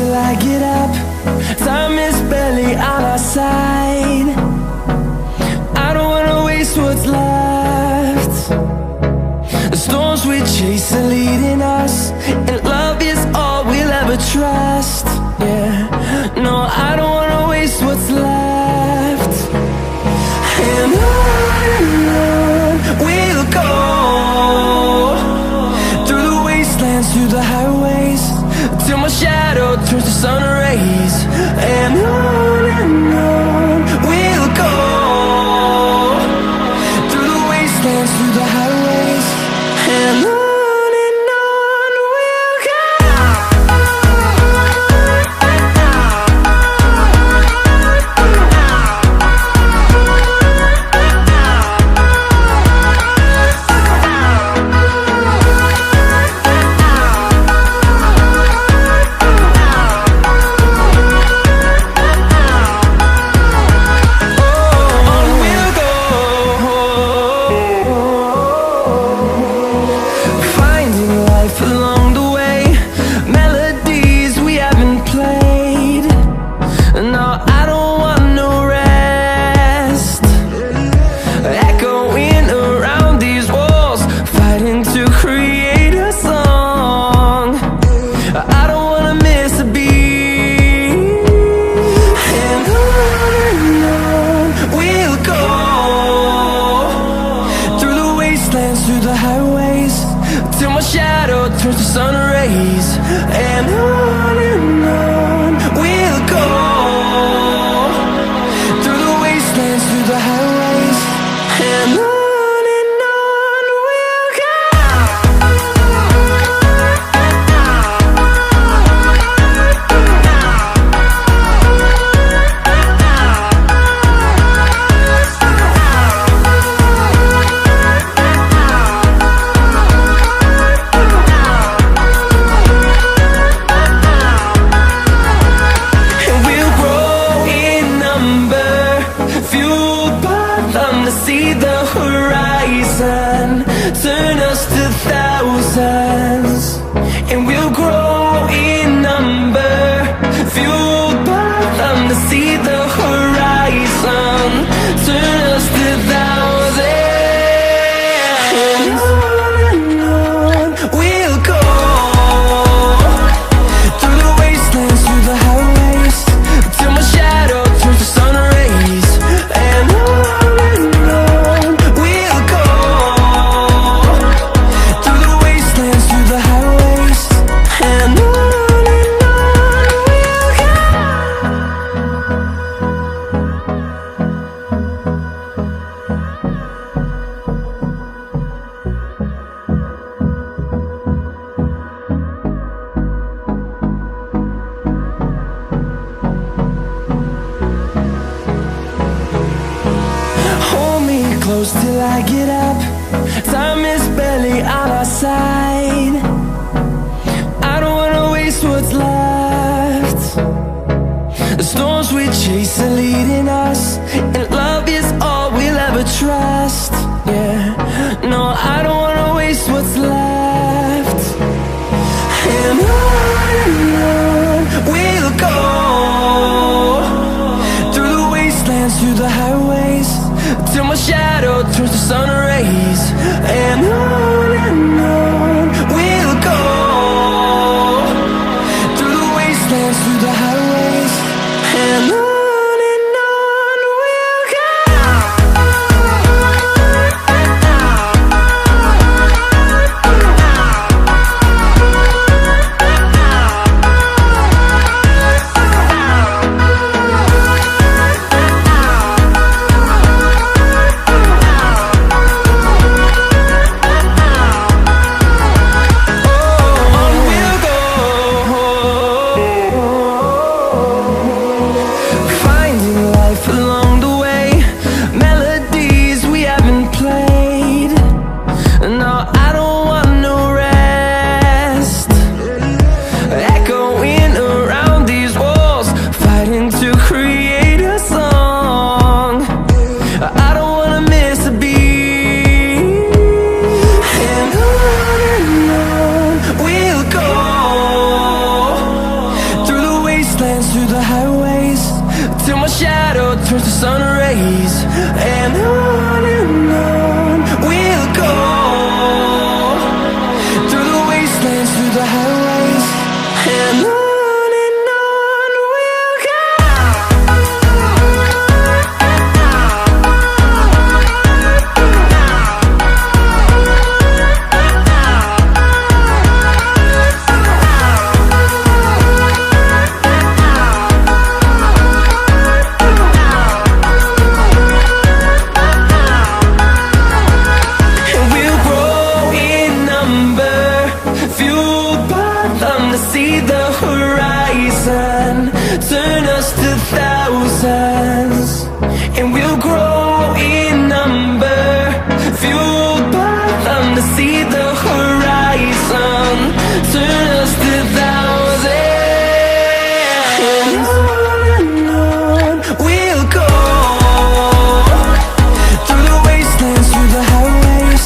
till I get up. Time is barely on our side. I don't wanna waste what's left. The storms we chase are leading us, and love is all we'll ever trust. Yeah, no, I don't wanna waste what's left. And on we'll go, through the wastelands, through the highways, till my shadow turns to sun rays. And on we'll go, through the wastelands, through the highways, and on. Through the highways, till my shadow turns to sun rays. And on we'll go, through the wastelands, through the highways, and on we'll go. See the horizon, turn us to thousands, and we'll grow in number, fueled by them. To see the horizon, turn us to thousands, and on we'll go, through the wastelands, through the highways, till my shadow turns to sun rays. And close till I get up. Time is barely on our side. I don't wanna waste what's left. The storms we chase are leading us, and love is all we'll ever trust. Yeah, no, I don't wanna waste what's left. And on we'll go, through the wastelands, through the highways, till my shadow turns to sun rays. And on we'll go, through the wastelands, through the highways, and on. shadow turns to sun rays. And on we'll go, through the wastelands, through the highways. And on we'll go. See the horizon, turn us to thousands, and we'll grow in number, fueled by them to see the horizon, turn us to thousands. And on we'll go, through the wastelands, through the highways,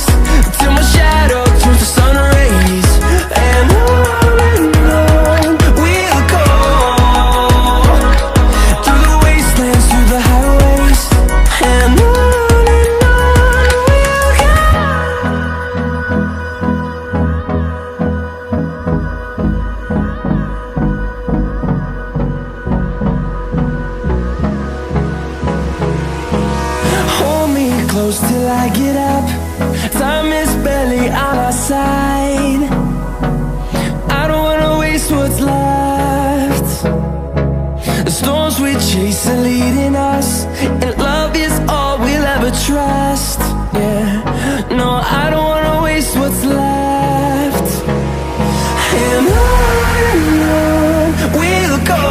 till my shadow turns to sun rays. And close till I get up. Time is barely on our side. I don't wanna waste what's left. The storms we chase are leading us, and love is all we'll ever trust. Yeah, no, I don't wanna waste what's left. And on we'll go,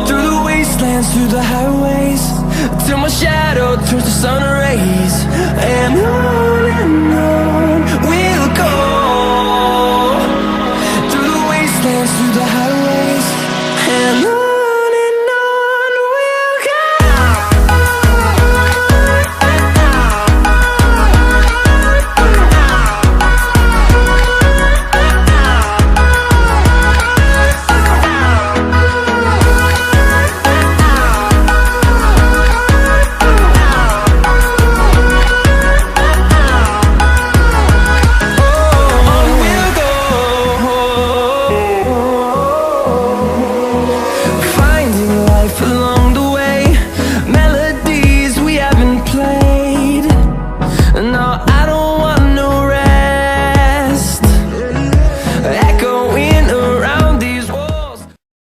through the wastelands, through the highways, till my shadow turns to sun rays. And